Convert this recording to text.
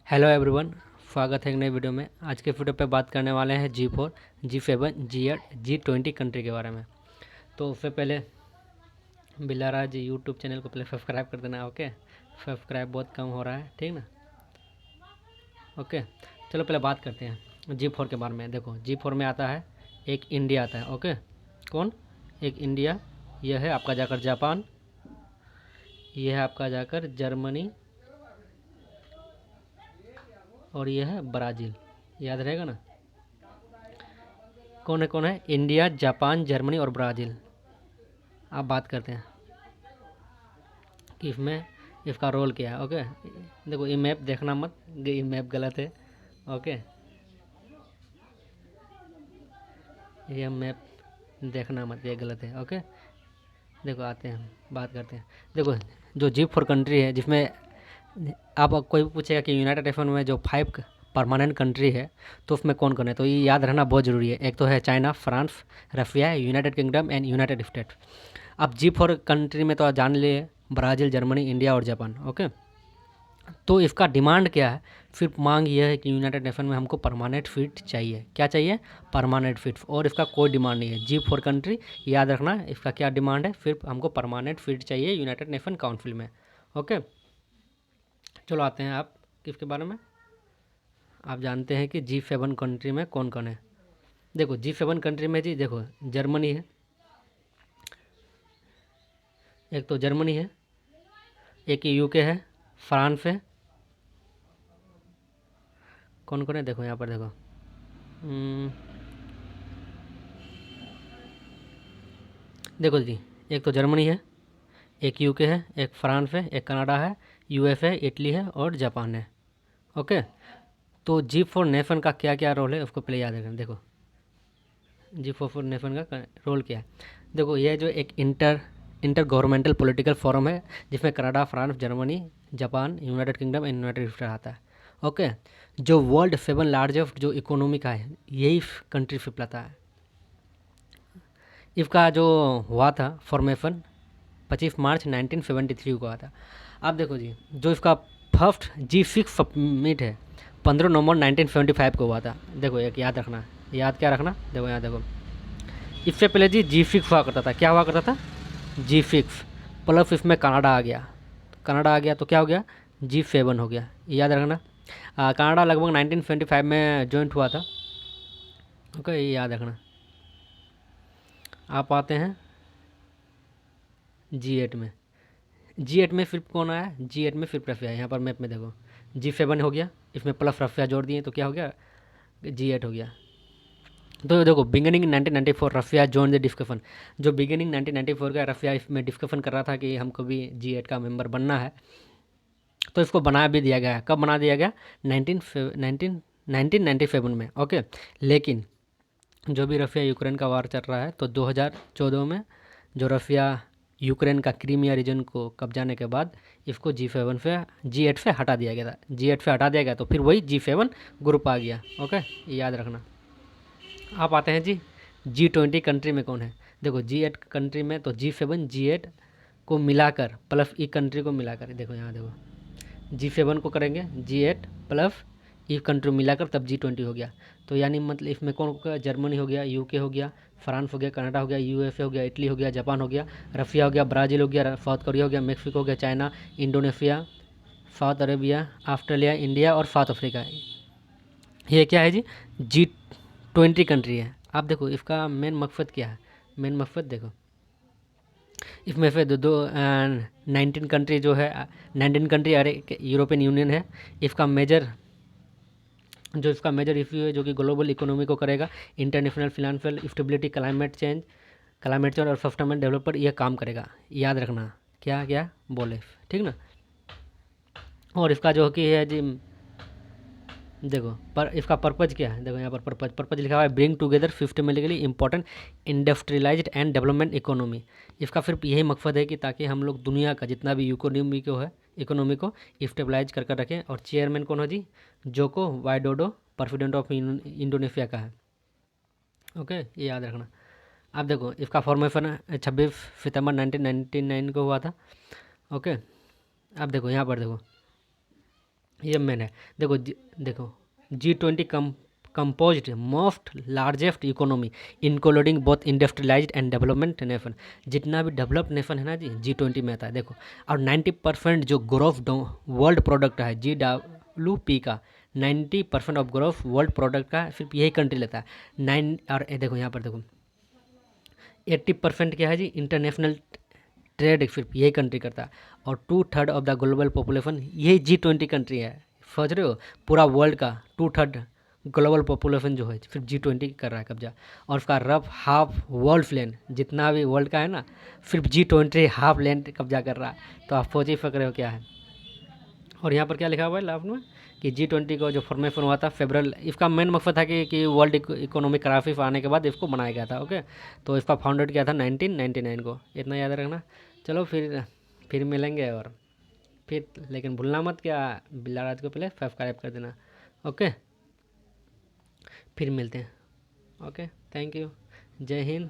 Hello everyone, स्वागत है एक नई वीडियो में। आज के वीडियो पे बात करने वाले हैं G4, G7, G8, G20 country के बारे में। तो उससे पहले बिलाराज यूट्यूब चैनल को पहले सब्सक्राइब कर देना। ओके, सब्सक्राइब बहुत कम हो रहा है, ठीक ना। ओके, चलो पहले बात करते हैं G4 के बारे में। देखो G4 में आता है एक इंडिया आता है। ओके, कौन? एक इंडिया। यह है आपका जाकर जापान, यह है आपका जाकर जर्मनी, और यह है ब्राज़ील। याद रहेगा ना। कौन है? इंडिया, जापान, जर्मनी और ब्राज़ील। आप बात करते हैं कि इसमें इसका रोल क्या है। ओके, देखो ये मैप देखना मत, ये मैप गलत है। ओके, ये मैप देखना मत, ये गलत है। ओके, देखो आते हैं, बात करते हैं। देखो जो G4 कंट्री है, जिसमें आप कोई भी पूछेगा कि यूनाइटेड नेशन में जो 5 परमानेंट कंट्री है तो उसमें कौन कौन है, तो ये याद रहना बहुत ज़रूरी है। एक तो है China, France, Russia, United kingdom and United state. अब G4 कंट्री में तो आप जान लिए ब्राज़ील, जर्मनी, इंडिया और जापान। ओके, तो इसका डिमांड क्या है? सिर्फ मांग यह है कि यूनाइटेड नेशन में हमको परमानेंट सीट चाहिए। क्या चाहिए? Permanent seat. और इसका कोई डिमांड नहीं है। G4 कंट्री, याद रखना इसका क्या डिमांड है, सिर्फ हमको परमानेंट सीट चाहिए यूनाइटेड नेशन काउंसिल में। ओके, चलो आते हैं आप किसके बारे में। आप जानते हैं कि G7 कंट्री में कौन कौन है। देखो G7 कंट्री में जी, देखो जर्मनी है, एक तो जर्मनी है, एक यूके है, फ्रांस है। कौन कौन है देखो यहाँ पर, देखो देखो जी, एक तो जर्मनी है, एक यूके है, एक फ्रांस है, एक कनाडा है, यूएस है, इटली है और जापान है। ओके, तो G4 नेशन का क्या क्या रोल है उसको पहले याद रखना। देखो G4 नेशन का रोल क्या है। देखो ये जो एक इंटर गवर्नमेंटल पॉलिटिकल फोरम है, जिसमें Canada, France, Germany, Japan, United kingdom and United state आता है। ओके, जो वर्ल्ड 7 लार्जेस्ट जो इकोनॉमी का है, यही कंट्री से लाता है। इसका जो हुआ था फॉर्मेशन 25 मार्च 1973 को हुआ था। अब देखो जी, जो इसका फर्स्ट G6 समिट है 15 नवंबर 1975 को हुआ था। देखो एक याद रखना, याद क्या रखना, देखो यहाँ देखो। इससे पहले जी G6 हुआ करता था। क्या हुआ करता था? G6 प्लस इसमें कनाडा आ गया। कनाडा आ गया तो क्या हो गया? G7 हो गया। याद रखना। कनाडा लगभग 1975 में जॉइंट हुआ था। ओके, ये याद रखना। आप आते हैं G8 में। G8 में सिर्फ कौन आया? G8 में सिर्फ रफिया है। यहाँ पर मैप में देखो G7 हो गया, इसमें प्लस रफिया जोड़ दिए तो क्या हो गया? G8 हो गया। तो देखो beginning 1994 Rafia join the discussion. जो बिगिनिंग 1994 का रफिया इसमें डिस्कशन कर रहा था कि हमको भी G8 का मेंबर बनना है, तो इसको बना भी दिया गया। कब बना दिया गया? 1997 में। ओके, लेकिन जो भी रशिया यूक्रेन का वार चल रहा है, तो 2014 में जो रशिया यूक्रेन का क्रीमिया रीजन को कब्जाने के बाद इसको G8 से हटा दिया गया था। G8 से हटा दिया गया तो फिर वही G7 ग्रुप आ गया। ओके, ये याद रखना। आप आते हैं जी G20 कंट्री में कौन है। देखो G8 कंट्री में तो G7 G8 को मिलाकर प्लस ई कंट्री को मिलाकर, देखो यहाँ देखो G7 को करेंगे G8 प्लस ई कंट्री मिलाकर तब G20 हो गया। तो यानी मतलब इसमें कौन होगा? जर्मनी हो गया, यूके हो गया, फ्रांस हो गया, कनाडा हो गया, यूएसए हो गया, इटली हो गया, जापान हो गया, रशिया हो गया, ब्राज़ील हो गया, साउथ कोरिया हो गया, मेक्सिको हो गया, China, Indonesia, south Arabia, Australia, India और साउथ अफ्रीका। ये क्या है जी? G20 कंट्री है। आप देखो इसका मेन मकसद क्या है। मेन मकसद देखो, इसमें से दो 19 कंट्री जो है, 19 कंट्री अरे यूरोपियन यूनियन है। इसका मेजर इशू है जो कि ग्लोबल इकोनॉमी को करेगा, international financial stability, climate change और सस्टेनेबल डेवलप पर यह काम करेगा। याद रखना क्या क्या बोले, ठीक ना। और इसका जो कि है जी, देखो पर इसका पर्पज़ क्या है। देखो यहाँ पर पर्पज़ लिखा हुआ है, bring together systematically important industrialised and development economy. इसका सिर्फ यही मकसद है कि ताकि हम लोग दुनिया का जितना भी इकोनॉमी को स्टेबलाइज कर कर रखें। और चेयरमैन कौन है जी? जोको वाइडोडो, प्रेसिडेंट ऑफ इंडोनेशिया का है। ओके, ये याद रखना। अब देखो इसका फॉर्मेशन 26 सितंबर 1999 को हुआ था। ओके, अब देखो यहाँ पर देखो ये मेन है। देखो G20 composed most largest economy including both industrialised and development nation. जितना भी डेवलप्ड नेशन है ना जी, G20 में आता है। देखो, और 90% जो ग्रोथ वर्ल्ड प्रोडक्ट है GWP का, 90% ऑफ ग्रोथ वर्ल्ड प्रोडक्ट का सिर्फ यही कंट्री लेता है। नाइन और देखो यहाँ पर देखो 80% क्या है जी, इंटरनेशनल ट्रेड सिर्फ यही कंट्री करता है। और 2/3 ऑफ द ग्लोबल पॉपुलेशन यही G20 कंट्री है। समझ रहे हो, पूरा वर्ल्ड का 2/3 ग्लोबल पॉपुलेशन जो है सिर्फ G20 कर रहा है कब्जा। और उसका रफ हाफ वर्ल्ड लैंड जितना भी वर्ल्ड का है ना, सिर्फ G20 हाफ लैंड कब्जा कर रहा है। तो आप सोच ही सक रहे हो क्या है। और यहाँ पर क्या लिखा हुआ है लास्ट में कि G20 को जो फॉर्मेशन हुआ था फेब्रल, इसका मेन मकसद था कि वर्ल्ड इकोनॉमिक क्राइसिस आने के बाद इसको बनाया गया था। ओके, तो इसका फाउंडेड किया था 1999 को, इतना याद रखना। चलो फिर मिलेंगे। और फिर लेकिन भूलना मत क्या, बिल्ला राज को पहले सब्सक्राइब कर देना। ओके, फिर मिलते हैं। ओके, थैंक यू, जय हिंद।